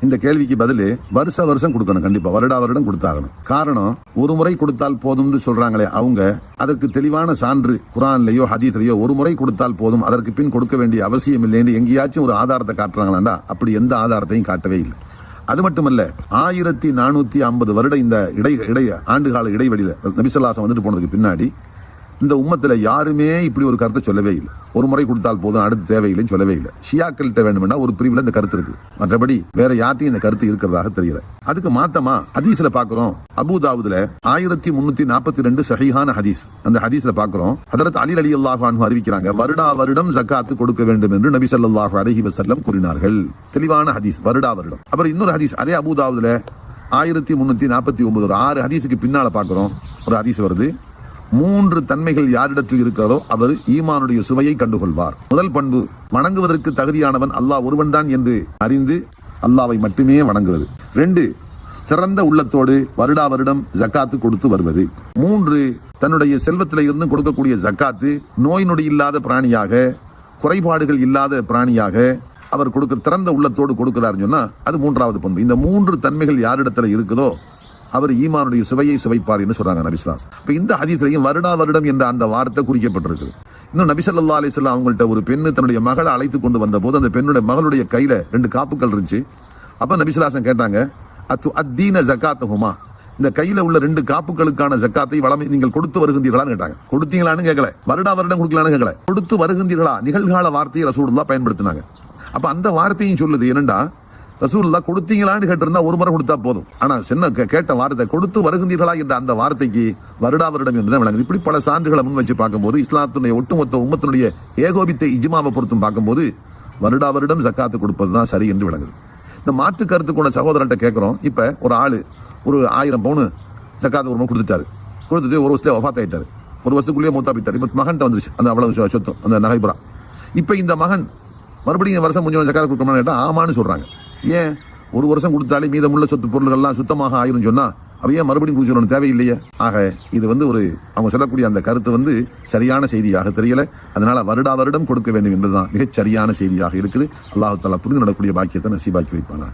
இந்த கேள்விக்கு பதில் வருஷம் கொடுக்கணும். கண்டிப்பா வருடா வருடம் கொடுத்தாகணும். காரணம், ஒரு முறை கொடுத்தால் போதும்னு சொல்றாங்களே அவங்க, அதற்கு தெளிவான சான்று குர்ஆன்லயோ ஹதீஸ்லயோ ஒரு முறை கொடுத்தால் போதும், அதற்கு பின் கொடுக்க வேண்டிய அவசியம் இல்லைன்னு எங்கேயாச்சும் ஒரு ஆதாரத்தை காட்டுறாங்களாண்டா அப்படி எந்த ஆதாரத்தையும் காட்டவே இல்லை. அது மட்டுமல்ல, 1450 வருட இந்த ஆண்டுகால இடைவெளியில நபி ஸல்லல்லாஹு அலைஹி வந்துட்டு போனதுக்கு பின்னாடி இந்த உம்மத்துல யாருமே இப்படி ஒரு கருத்தை சொல்லவே இல்லை. ஒரு முறை கொடுத்தால் போதும், அடுத்து தேவையில்லைன்னு சொல்லவே இல்லை. ஷியாக்கள்கிட்ட வேணும்னா ஒரு பிரிவுல இந்த கருத்து இருக்கு, மற்றபடி வேற யார்ட்டையும் இந்த கருத்து இருக்கிறதாக தெரியல. அதுக்கு மாத்தமா ஹதீஸ்ல பாக்குறோம், அபூதாவுதுல 1342 சஹீஹான ஹதீஸ். அந்த ஹதீஸ்ல பாக்குறோம், ஹதரத் அலி ரலியல்லாஹு அன்ஹு அறிவிக்கிறாங்க, வருடா வருடம் ஜகாத்து கொடுக்க வேண்டும் என்று நபி ஸல்லல்லாஹு அலைஹி வஸல்லம் கூறினார்கள். தெளிவான ஹதீஸ், வருடா வருடம். அப்புறம் இன்னொரு ஹதீஸ் அதே அபூதாவுதுல 1349 ஒரு 6 ஹதீஸுக்கு பின்னால பாக்குறோம், ஒரு ஹதீஸ் வருது, 3 தன்மைகள் யாரிடத்தில் இருக்கிறதோ அவர் ஈமானுடைய சுவையை கண்டுகொள்வார். முதல் பண்பு, வணங்குவதற்கு தகுதியானவன் அல்லாஹ் ஒருவன் தான் என்று அறிந்து அல்லாஹ்வை மட்டுமே வணங்குவது. 2, திறந்த உள்ளத்தோடு வருடா வருடம் ஜக்காத்து கொடுத்து வருவது. 3, தன்னுடைய செல்வத்தில இருந்து கொடுக்கக்கூடிய ஜக்காத்து நோய் நொடி இல்லாத பிராணியாக, குறைபாடுகள் இல்லாத பிராணியாக அவர் கொடுக்க திறந்த உள்ளத்தோடு கொடுக்கிறார் சொன்னா அது 3வது பண்பு. இந்த 3 தன்மைகள் யாரிடத்துல இருக்குதோ அவர் ஈமானுடைய சுவையை சுவைப்பார் என்று சொல்றாங்க நபி ஸல்லல்லாஹு அலைஹி வஸல்லம். இப்ப இந்த ஹதீஸ்லயும் வருடா வருடம் என்ற அந்த வார்த்தை குறிக்கப்பட்டிருக்கு. இன்னும் நபி ஸல்லல்லாஹு அலைஹி வஸல்லம் அவங்கள்ட்ட ஒரு பெண்ணு தன்னுடைய மகளை அழைத்து கொண்டு வந்த போது அந்த பெண்ணுடைய மகளுடைய கையில 2 காப்புகள் இருந்துச்சு. அப்ப நபி ஸல்லல்லாஹு அலைஹி வஸல்லம் கேட்டாங்க, அத்து அத்தீன ஜகாத்துஹுமா, இந்த கையில உள்ள 2 காப்புகளுக்கான ஜக்காத்தை வளமை நீங்கள் கொடுத்து வருகின்றீர்களான்னு கேட்டாங்க. கொடுத்தீங்களான்னு கேட்கல, வருடா வருடம் கொடுக்கலான்னு கேட்கல, கொடுத்து வருகின்றீர்களா, நிகழ்கால வார்த்தையை ரசூலுல்லாஹ் பயன்படுத்தினாங்க. அப்ப அந்த வார்த்தையும் சொல்லுது என்னண்டா, ரசூலுல்லாஹ் கொடுத்தீங்களான்னு கேட்டிருந்தா ஒரு முறை கொடுத்தா போதும். ஆனா கேட்ட வார்த்தை கொடுத்து வருகின்றீர்களா என்ற அந்த வார்த்தைக்கு வருடா வருடம் என்றுதான் விளங்குது. இப்படி பல சான்றுகளை முன் வச்சு பார்க்கும்போது இஸ்லாத்துடைய ஒட்டுமொத்த உம்மத்தினுடைய ஏகோபித்த இஜ்மாவை பொறுத்தும் பார்க்கும்போது வருடா வருடம் ஜக்காத்து கொடுப்பது தான் சரி என்று விளங்குது. இந்த மாற்று கருத்து கொண்ட சகோதரர்கிட்ட கேட்கிறோம், இப்ப ஒரு ஆளு ஒரு 1000 பவுன் ஜக்காத்து ஒரு கொடுத்துட்டாரு, கொடுத்துட்டு ஒரு வருஷத்துல வஃபாத் ஆயிட்டாரு, ஒரு வருஷத்துக்குள்ளேயே மூத்தா போயிட்டாரு. இப்ப மகன்கிட்ட வந்துருச்சு அந்த அவ்வளவு சொத்து, அந்த நகைபுரா. இப்ப இந்த மகன் மறுபடியும் வருஷம் முடிஞ்ச ஜக்காத்து கொடுக்கணும்னு கேட்டா ஆமான்னு சொல்றாங்க. ஏன், ஒரு வருஷம் கொடுத்தாலே மீதமுள்ள சொத்து பொருள்கள்லாம் சுத்தமாக ஆயிரும் சொன்னா அப்ப ஏன் மறுபடியும் கொடுக்கணும், தேவையில்லையே. ஆக இது ஒரு அவங்க சொல்லக்கூடிய அந்த கருத்து சரியான செய்தியாக தெரியல. அதனால வருடா வருடம் கொடுக்க வேண்டும் என்பதுதான் மிகச் சரியான செய்தியாக இருக்குது. அல்லாஹ் தஆலா புரிந்து நடக்கூடிய பாக்கியத்தை நசீபாக்கி வைப்பானா.